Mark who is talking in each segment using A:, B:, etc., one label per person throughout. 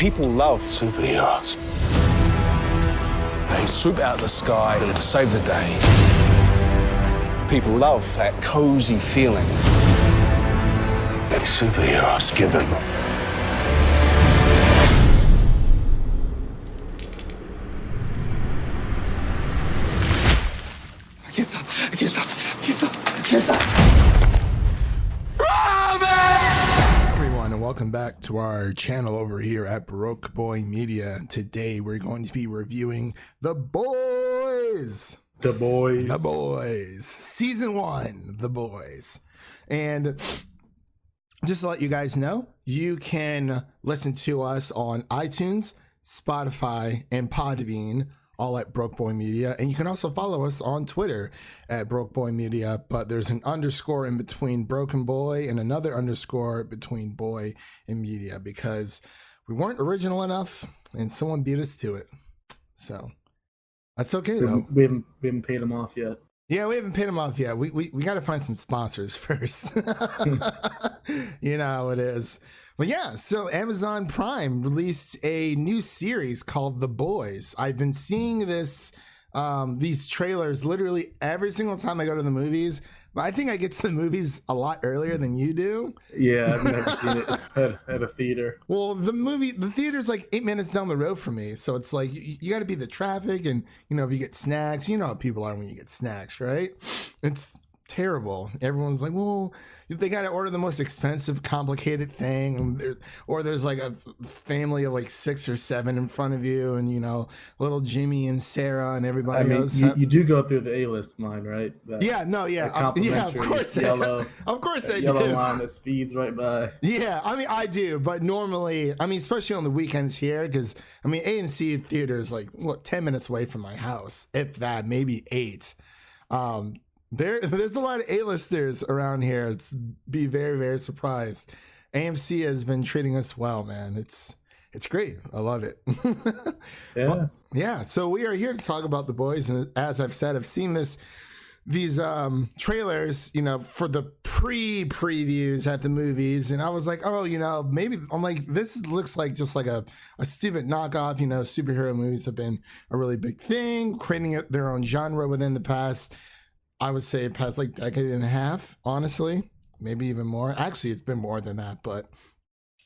A: People love superheroes. They swoop out of the sky and save the day. People love that cozy feeling that superheroes give them.
B: I can't stop. I can't stop. I can't stop. I can't stop.
C: Everyone, and welcome back to our channel over here at Broke Boy Media. Today we're going to be reviewing The Boys.
D: The Boys.
C: The Boys. Season 1, The Boys. And just to let you guys know, you can listen to us on iTunes, Spotify, and Podbean, all at Broke Boy Media. And you can also follow us on Twitter at Broke Boy Media, but there's an underscore in between Broken Boy and another underscore between Boy and Media because we weren't original enough and someone beat us to it. So that's okay though.
D: We haven't paid them off yet.
C: Yeah, we haven't paid them off yet. We got to find some sponsors first. You know how it is. Well, yeah, so Amazon Prime released a new series called The Boys. I've been seeing these trailers literally every single time I go to the movies. But I think I get to the movies a lot earlier than you do.
D: Yeah, I've never seen it at a theater.
C: Well, the theater's like 8 minutes down the road from me. So it's like you got to beat the traffic. And, you know, if you get snacks, you know how people are when you get snacks, right? It's terrible. Everyone's like, well, they got to order the most expensive, complicated thing, or there's like a family of like 6 or 7 in front of you, and you know, little Jimmy and Sarah and everybody else.
D: You do go through the A-list line, right?
C: Of course,
D: yellow,
C: of course, I
D: yellow
C: do.
D: line that speeds right by.
C: Yeah, I mean, I do, but normally, I mean, especially on the weekends here, because I mean, AMC theater is like 10 minutes away from my house, if that, maybe 8. There's a lot of A-listers around here. It's be very, very surprised. AMC has been treating us well, man. It's great. I love it.
D: Yeah.
C: Well, yeah. So we are here to talk about The Boys, and as I've said, I've seen these trailers, you know, for the previews at the movies, and I was like, oh, you know, maybe I'm like, this looks like just like a stupid knockoff. You know, superhero movies have been a really big thing, creating their own genre within the past. I would say past like decade and a half, honestly, maybe even more. Actually, it's been more than that, but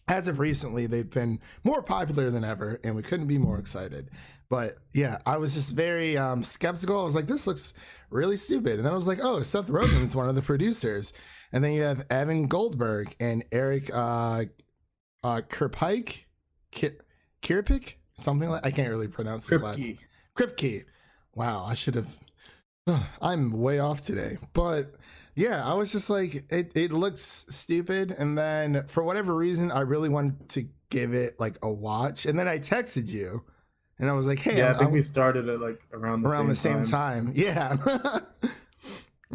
C: as of recently, they've been more popular than ever, and we couldn't be more excited. But yeah, I was just very skeptical. I was like, this looks really stupid. And then I was like, oh, Seth Rogen is one of the producers. And then you have Evan Goldberg and Eric Kripke, something like, I can't really pronounce his last name. Kripke. Wow, I should have. I'm way off today, but yeah, I was just like, it looks stupid. And then for whatever reason, I really wanted to give it like a watch. And then I texted you and I was like, hey,
D: yeah, I think we started at like around the same time. Yeah. I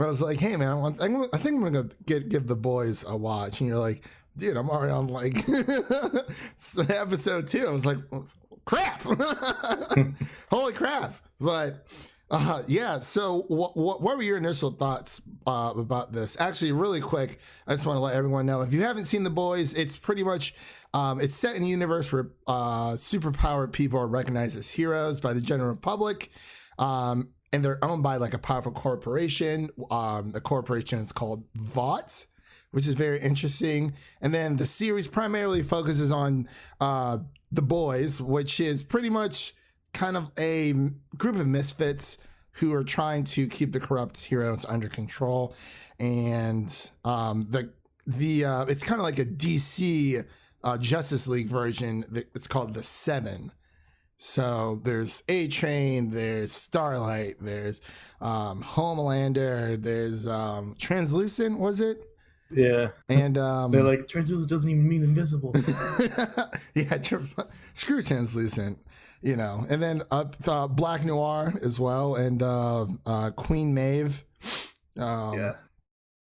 D: was like, hey man, I think I'm going to give The Boys a watch. And you're like, dude, I'm already on like episode 2. I was like, crap. Holy crap. But yeah, so what were your initial thoughts about this? Actually, really quick, I just want to let everyone know, if you haven't seen The Boys, it's pretty much, it's set in a universe where superpowered people are recognized as heroes by the general public, and they're owned by like a powerful corporation. The corporation is called Vought, which is very interesting. And then the series primarily focuses on The Boys, which is pretty much kind of a group of misfits who are trying to keep the corrupt heroes under control. And it's kind of like a DC Justice League version. It's called the 7. So there's A-Train, there's Starlight, there's Homelander, there's Translucent, was it? Yeah.
C: And
D: they're like, translucent doesn't even mean invisible.
C: Yeah, screw Translucent. You know, and then Black Noir as well, and Queen Maeve.
D: Yeah,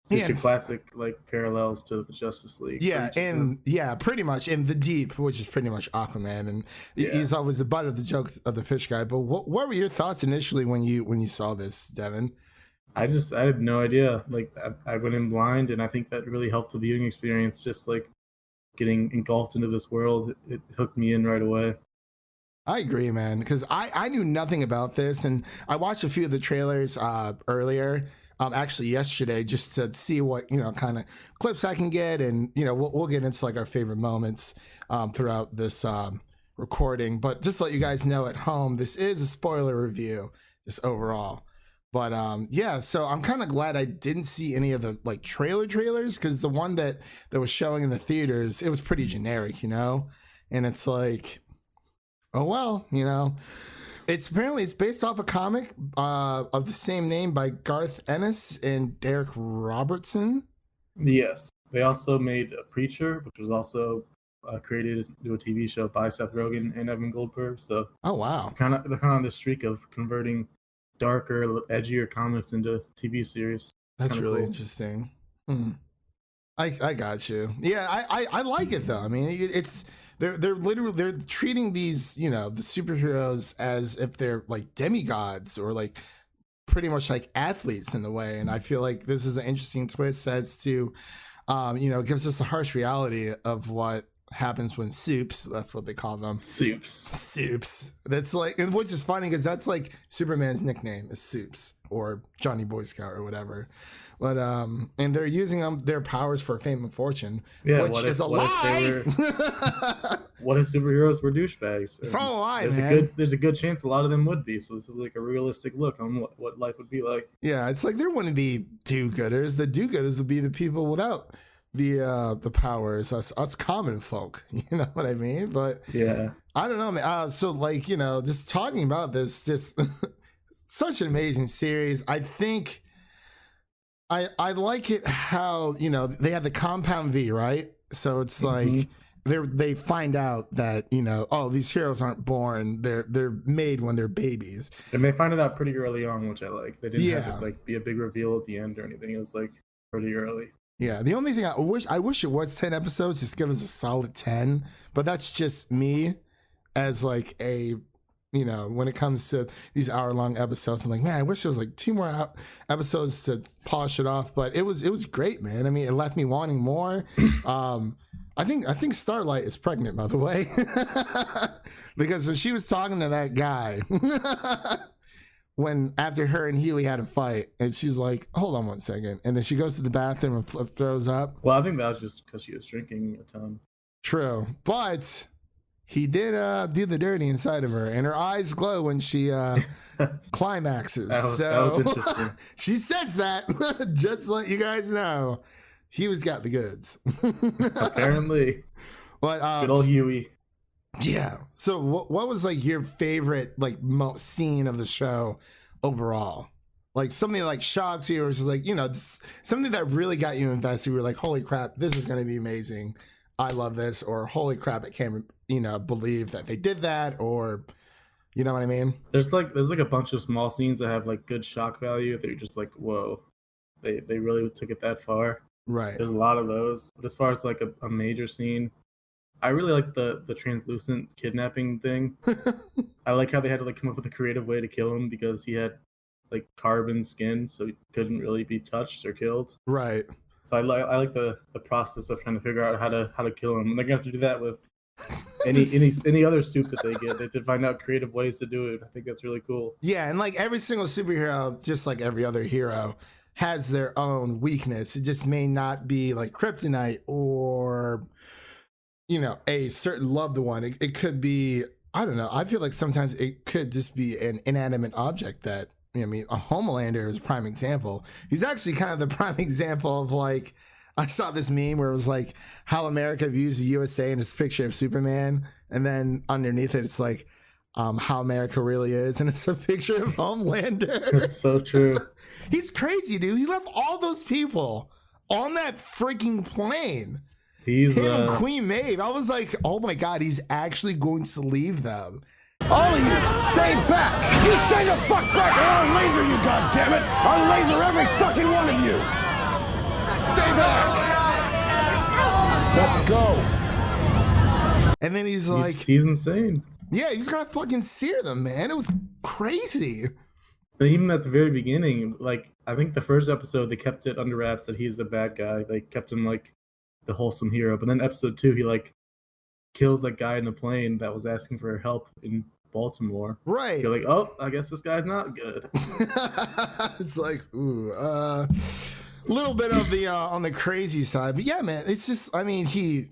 D: just your classic like parallels to the Justice League.
C: Yeah, and yeah, pretty much. And the Deep, which is pretty much Aquaman, and he's always the butt of the jokes of the fish guy. But what were your thoughts initially when you saw this, Devin?
D: I had no idea. Like I went in blind, and I think that really helped the viewing experience. Just like
E: getting engulfed into this world, it hooked me in right away.
C: I agree, man, because I knew nothing about this, and I watched a few of the trailers earlier, actually yesterday, just to see what, you know, kind of clips I can get, and, you know, we'll get into like our favorite moments throughout this recording. But just to let you guys know at home, this is a spoiler review, just overall. But yeah, so I'm kind of glad I didn't see any of the like trailers, because the one that was showing in the theaters, it was pretty generic, you know, and it's like, oh well, you know, it's based off a comic of the same name by Garth Ennis and Derek Robertson.
E: Yes, they also made A Preacher, which was also created into a TV show by Seth Rogen and Evan Goldberg. So
C: oh wow,
E: they're kind of on this streak of converting darker, edgier comics into TV series.
C: That's really cool. Interesting. I got you. Yeah, I like it though. I mean, it's. They're treating these, you know, the superheroes as if they're like demigods or like pretty much like athletes in a way. And I feel like this is an interesting twist as to, you know, it gives us a harsh reality of what happens when soups, that's what they call them. Soups. That's like, and which is funny because that's like Superman's nickname is Soups or Johnny Boy Scout or whatever. But and they're using their powers for fame and fortune, which is a lie.
E: What if superheroes were douchebags?
C: It's not a lie, man.
E: There's a good chance a lot of them would be. So this is like a realistic look on what life would be like.
C: Yeah, it's like there wouldn't be do-gooders. The do-gooders would be the people without the powers, us common folk. You know what I mean? But
E: yeah,
C: I don't know, man. So like, you know, just talking about this, just such an amazing series. I think. I like it how, you know, they have the compound V, right? So it's like they find out that, you know, oh, these heroes aren't born; they're made when they're babies.
E: And they find it out pretty early on, which I like. They didn't have to like be a big reveal at the end or anything. It was like pretty early.
C: Yeah, the only thing I wish it was 10 episodes, just give us a solid 10. But that's just me as like a. You know, when it comes to these hour-long episodes, I'm like, man, I wish there was like 2 more episodes to polish it off. But it was great, man. I mean, it left me wanting more. I think Starlight is pregnant, by the way, because when she was talking to that guy, when after her and Huey had a fight, and she's like, hold on one second, and then she goes to the bathroom and throws up.
E: Well, I think that was just because she was drinking a ton.
C: True, but. He did do the dirty inside of her, and her eyes glow when she climaxes.
E: That was interesting.
C: She says that, just to let you guys know. Huey's got the goods.
E: Apparently.
C: But,
E: good old Huey.
C: Yeah. So what was like your favorite like scene of the show overall? Like something like shocks you, or just like, you know, something that really got you invested. You were like, holy crap, this is going to be amazing. I love this, or holy crap, I can't, you know, believe that they did that, or, you know what I mean?
E: There's like a bunch of small scenes that have like good shock value that you're just like, whoa, they really took it that far.
C: Right.
E: There's a lot of those. But as far as like a major scene, I really like the translucent kidnapping thing. I like how they had to like come up with a creative way to kill him because he had like carbon skin, so he couldn't really be touched or killed.
C: Right.
E: So I like the process of trying to figure out how to kill him. And they're gonna have to do that with any other soup that they get. They have to find out creative ways to do it. I think that's really cool.
C: Yeah, and like every single superhero, just like every other hero, has their own weakness. It just may not be like kryptonite or, you know, a certain loved one. It could be, I don't know. I feel like sometimes it could just be an inanimate object that. I mean, a Homelander is a prime example. He's actually kind of the prime example of like, I saw this meme where it was like how America views the USA and this picture of Superman. And then underneath it, it's like how America really is. And it's a picture of Homelander.
E: That's so true.
C: He's crazy, dude. He left all those people on that freaking plane.
E: Him
C: and Queen Maeve. I was like, oh my God, he's actually going to leave them.
A: All of you, stay back! You stay the fuck back or I'll laser you, goddammit! I'll laser every fucking one of you! Stay back! Let's go!
C: And then he's like...
E: He's insane.
C: Yeah, he's gonna fucking sear them, man. It was crazy.
E: But even at the very beginning, like, I think the first episode, they kept it under wraps that he's a bad guy. They kept him, like, the wholesome hero. But then episode 2, he like kills that guy in the plane that was asking for help in Baltimore.
C: Right.
E: You're like, oh, I guess this guy's not good.
C: It's like, ooh, little bit of the on the crazy side, but yeah, man, it's just, I mean, he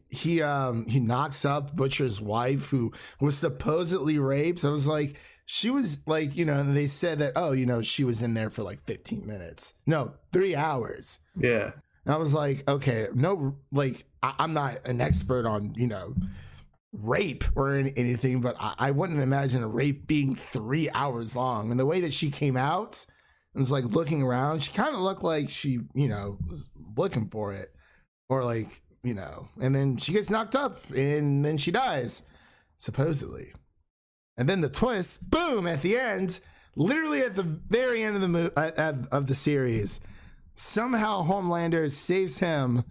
C: knocks up Butcher's wife who was supposedly raped. I was like, she was like, you know, and they said that, oh, you know, she was in there for like 15 minutes. No, 3 hours.
E: Yeah.
C: And I was like, okay, no, like, I'm not an expert on, you know, rape or anything, but I wouldn't imagine a rape being 3 hours long. And the way that she came out and was like looking around, she kind of looked like she, you know, was looking for it, or like, you know, and then she gets knocked up and then she dies, supposedly. And then the twist, boom, at the end, literally at the very end of of the series, somehow Homelander saves him,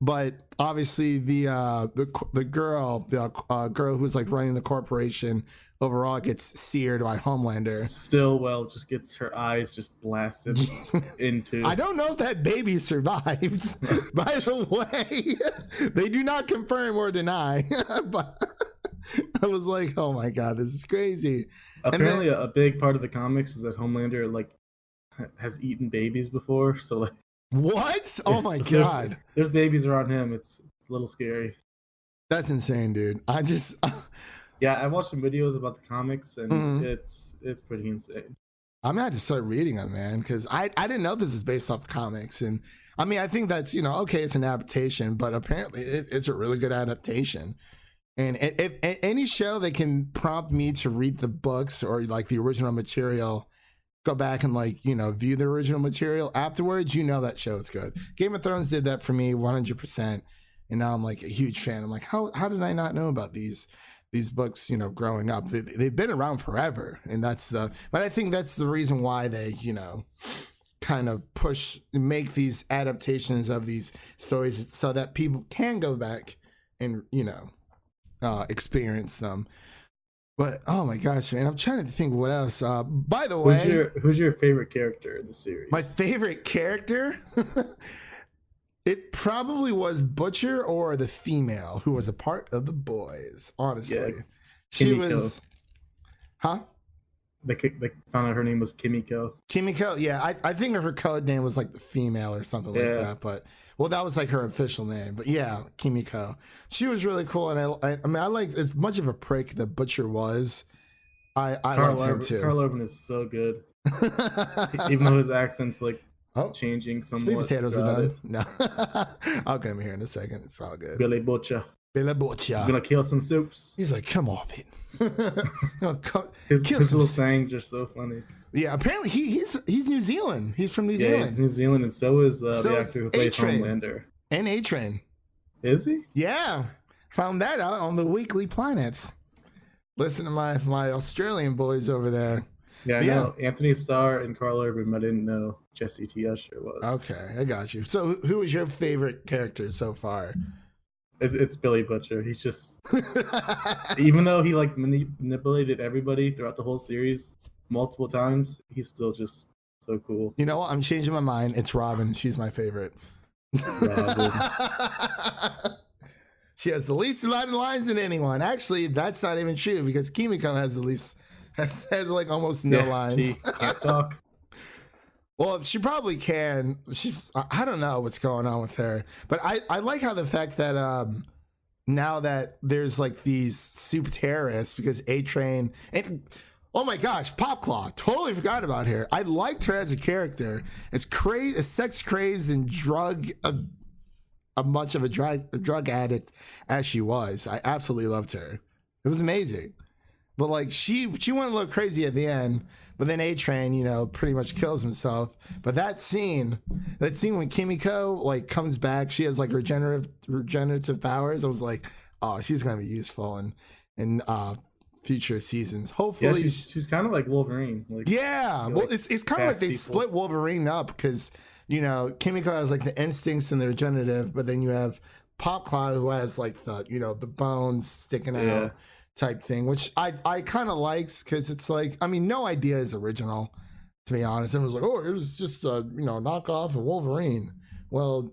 C: but obviously the girl who's like running the corporation overall gets seared by Homelander.
E: Stillwell just gets her eyes just blasted into.
C: I don't know if that baby survived. By the way, they do not confirm or deny. But I was like, oh my god, this is crazy.
E: Apparently, a big part of the comics is that Homelander like has eaten babies before. So like,
C: what? Oh my god,
E: there's babies around him. It's a little scary.
C: That's insane, dude. I just.
E: Yeah, I watched some videos about the comics, and it's pretty insane.
C: I'm gonna have to start reading them, man, because I didn't know this is based off comics, and I mean I think that's, you know, okay, it's an adaptation, but apparently it's a really good adaptation. And if any show that can prompt me to read the books or like the original material, go back and like, you know, view the original material afterwards, you know that show is good. Game of Thrones did that for me 100%, and now I'm like a huge fan. I'm like, how did I not know about these books, you know, growing up? They've been around forever, and but I think that's the reason why they, you know, kind of make these adaptations of these stories so that people can go back and, you know, experience them. But oh my gosh, man, I'm trying to think what else. By the way,
E: who's your favorite character in the series?
C: My favorite character? It probably was Butcher or the female who was a part of the boys, honestly. Yeah, she was, huh?
E: They found out her name was Kimiko.
C: Kimiko, yeah. I think her code name was like the female or something like that. But, well, that was like her official name. But yeah, Kimiko. She was really cool. And I mean, I like, as much of a prick that Butcher was, I liked him too.
E: Karl Urban is so good. Even though his accent's like, changing somewhat.
C: Sweet potatoes are done. No. I'll come here in a second. It's all good.
E: Billy Butcher.
C: Billy Butcher.
E: I'm gonna kill some soups.
C: He's like, come off it.
E: His little sayings are so funny.
C: Yeah, apparently he's New Zealand. He's from New Zealand.
E: Yeah, he's New Zealand, and so is the actor who plays Homelander.
C: And A-Train.
E: Is he?
C: Yeah. Found that out on the Weekly Planets. Listen to my Australian boys over there.
E: Yeah, I know Anthony Starr and Karl Urban, but I didn't know Jesse T. Usher was.
C: Okay, I got you. So who was your favorite character so far?
E: It's Billy Butcher. He's just, even though he like manipulated everybody throughout the whole series multiple times, he's still just so cool.
C: You know what? I'm changing my mind. It's Robin. She's my favorite. Robin. She has the least amount of lines than anyone. Actually, that's not even true because Kimiko has the least. Has like almost no lines.
E: She can't talk.
C: Well, she probably can. I don't know what's going on with her, but I like how the fact that now that there's like these super terrorists because A-Train and oh my gosh, Popclaw, totally forgot about her. I liked her as a character. As crazy, as sex crazed and much of a drug addict as she was, I absolutely loved her. It was amazing. But like she went a little crazy at the end, but then A-Train, you know, pretty much kills himself. But that scene when Kimiko like comes back, she has like regenerative powers. I was like, oh, she's gonna be useful in future seasons. Hopefully,
E: yeah, she's kind of like Wolverine. Like,
C: yeah, well, it's kind of like they split Wolverine up because you know Kimiko has like the instincts and the regenerative, but then you have Popclaw who has like the the bones sticking out. Type thing, which I kind of likes because it's like, I mean, no idea is original, to be honest. It was like, oh, it was just a knockoff of Wolverine. Well,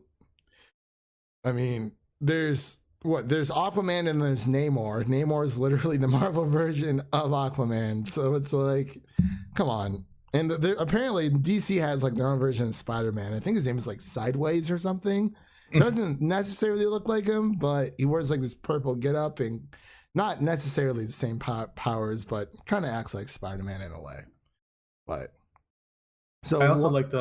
C: I mean, there's Aquaman and there's Namor. Namor is literally the Marvel version of Aquaman. So it's like, come on. And apparently DC has like their own version of Spider-Man. I think his name is like Sideways or something. Doesn't necessarily look like him, but he wears like this purple getup and not necessarily the same powers, but kind of acts like Spider-Man in a way. But so
E: I also liked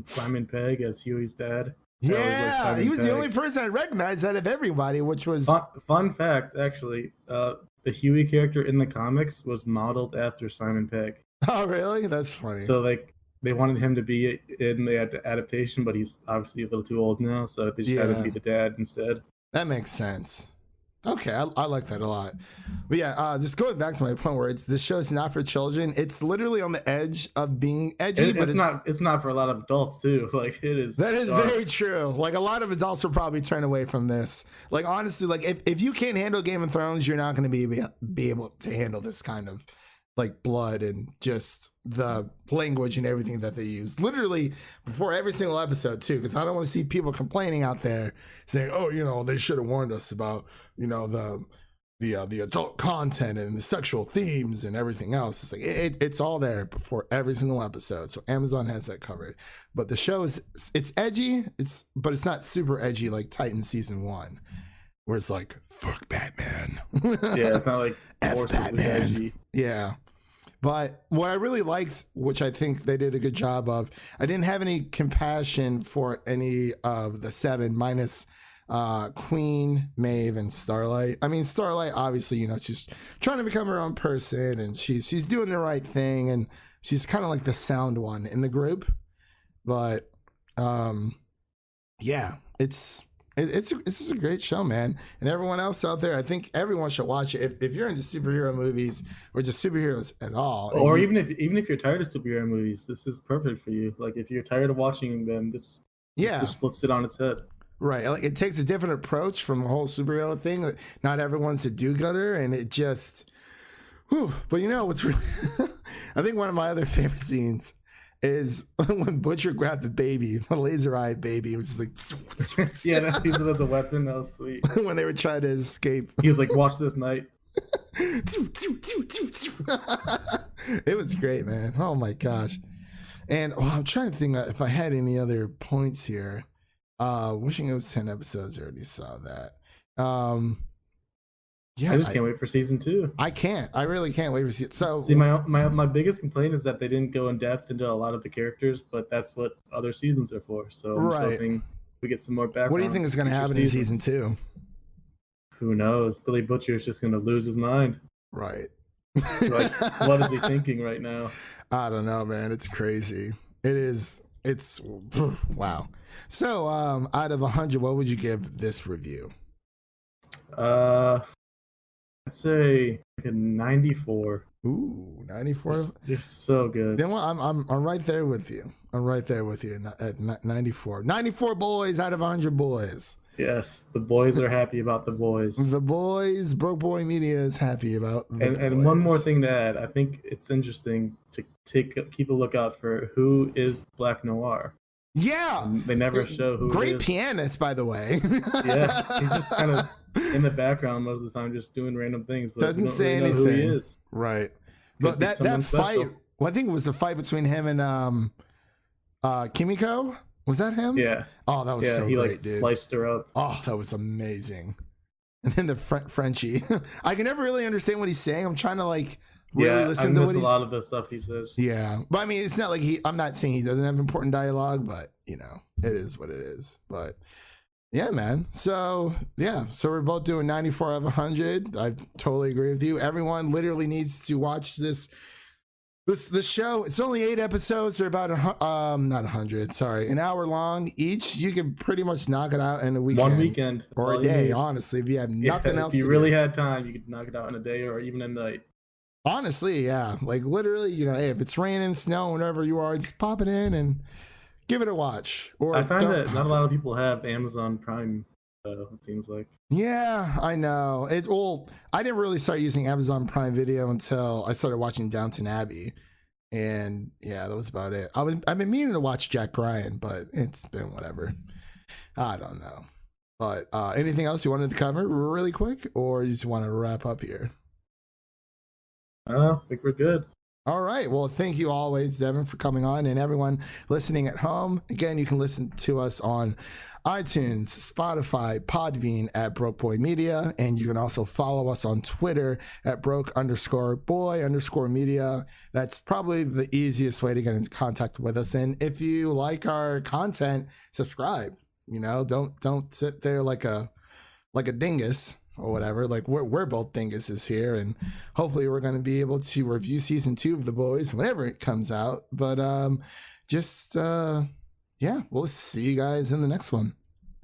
E: Simon Pegg as Huey's dad.
C: Yeah, he was the only person I recognized out of everybody, which was
E: fun fact. Actually, the Huey character in the comics was modeled after Simon Pegg.
C: Oh, really? That's funny.
E: So like they wanted him to be in the adaptation, but he's obviously a little too old now, so they just had him be the dad instead.
C: That makes sense. Okay, I like that a lot. But yeah, just going back to my point where this show is not for children. It's literally on the edge of being edgy, but
E: it's not for a lot of adults too. Like it is.
C: That is very true. Like a lot of adults will probably turn away from this. Like honestly, like if you can't handle Game of Thrones, you're not going to be able to handle this kind of like blood and just the language and everything that they use literally before every single episode too, because I don't want to see people complaining out there saying, oh, you know, they should have warned us about, you know, the adult content and the sexual themes and everything else. It's like it's all there before every single episode, so Amazon has that covered. But the show it's edgy, but it's not super edgy like Titan season 1 where it's like fuck Batman.
E: Yeah, it's not like forcibly edgy.
C: Yeah. But what I really liked, which I think they did a good job of, I didn't have any compassion for any of the 7 minus Queen, Maeve, and Starlight. I mean, Starlight, obviously, you know, she's trying to become her own person and she's doing the right thing and she's kind of like the sound one in the group. But yeah, it's a great show, man. And everyone else out there, I think everyone should watch it. If you're into superhero movies or just superheroes at all,
E: or even if you're tired of superhero movies, this is perfect for you. Like if you're tired of watching them, this just flips it on its head.
C: Right, like it takes a different approach from the whole superhero thing. Not everyone's a do-gooder, and it just. Whew. But you know what's really? I think one of my other favorite scenes is when Butcher grabbed the baby, the laser-eyed baby. It was like,
E: yeah, that used it as a weapon. That was sweet.
C: When they were trying to escape,
E: he was like, "Watch this night."
C: It was great, man. Oh my gosh! And I'm trying to think if I had any other points here. Wishing it was 10 episodes. I already saw that.
E: Yeah, I just can't wait for season 2.
C: I can't. I really can't wait for season. So
E: see, my biggest complaint is that they didn't go in depth into a lot of the characters, but that's what other seasons are for. So I'm just hoping we get some more background.
C: What do you think is going to happen in season 2?
E: Who knows? Billy Butcher is just going to lose his mind.
C: Right.
E: Like, what is he thinking right now?
C: I don't know, man. It's crazy. It is. It's wow. So, out of 100, what would you give this review?
E: I'd say like a 94.
C: Ooh, 94.
E: They're so good.
C: Then I'm right there with you. I'm right there with you at 94. 94 boys out of 100 boys.
E: Yes, the boys are happy about the boys.
C: The boys, Broke Boy Media is happy about the boys.
E: And one more thing to add, I think it's interesting to keep a lookout for who is Black Noir.
C: Yeah,
E: they never show who.
C: Great pianist, by the way.
E: Yeah, he's just kind of in the background most of the time, just doing random things. But
C: doesn't say
E: really
C: anything.
E: Know who he is.
C: Right, but that fight. Well, I think it was the fight between him and Kimiko. Was that him?
E: Yeah.
C: Oh, that was so
E: he
C: great,
E: like
C: dude.
E: Sliced her up.
C: Oh, that was amazing. And then the Frenchie. I can never really understand what he's saying. I'm trying to like really listen to what he's.
E: A lot of the stuff he says.
C: Yeah, but I mean, it's not like I'm not saying he doesn't have important dialogue, but you know, it is what it is. But yeah, man. So yeah, so we're both doing 94 out of 100. I totally agree with you. Everyone literally needs to watch this show. It's only 8 episodes. They're about not 100. Sorry, an hour long each. You can pretty much knock it out in a weekend.
E: One weekend
C: or a day. Honestly, if you have nothing else.
E: If you really had time, you could knock it out in a day or even a night.
C: Honestly, yeah. Like literally, you know, hey, if it's raining, snow, whenever you are, just pop it in and give it a watch. Or
E: I find that not a lot of people have Amazon Prime. It seems like.
C: Yeah, I know. I didn't really start using Amazon Prime Video until I started watching Downton Abbey, and yeah, that was about it. I've been meaning to watch Jack Ryan, but it's been whatever. I don't know. But anything else you wanted to cover really quick, or you just want to wrap up here?
E: I think we're good.
C: All right. Well, thank you always, Devin, for coming on, and everyone listening at home. Again, you can listen to us on iTunes, Spotify, Podbean at Broke Boy Media, and you can also follow us on Twitter at Broke_Boy_Media. That's probably the easiest way to get in contact with us. And if you like our content, subscribe. You know, don't sit there like a dingus or whatever. Like we're both dinguses here, and hopefully we're going to be able to review season 2 of The Boys whenever it comes out. But we'll see you guys in the next one.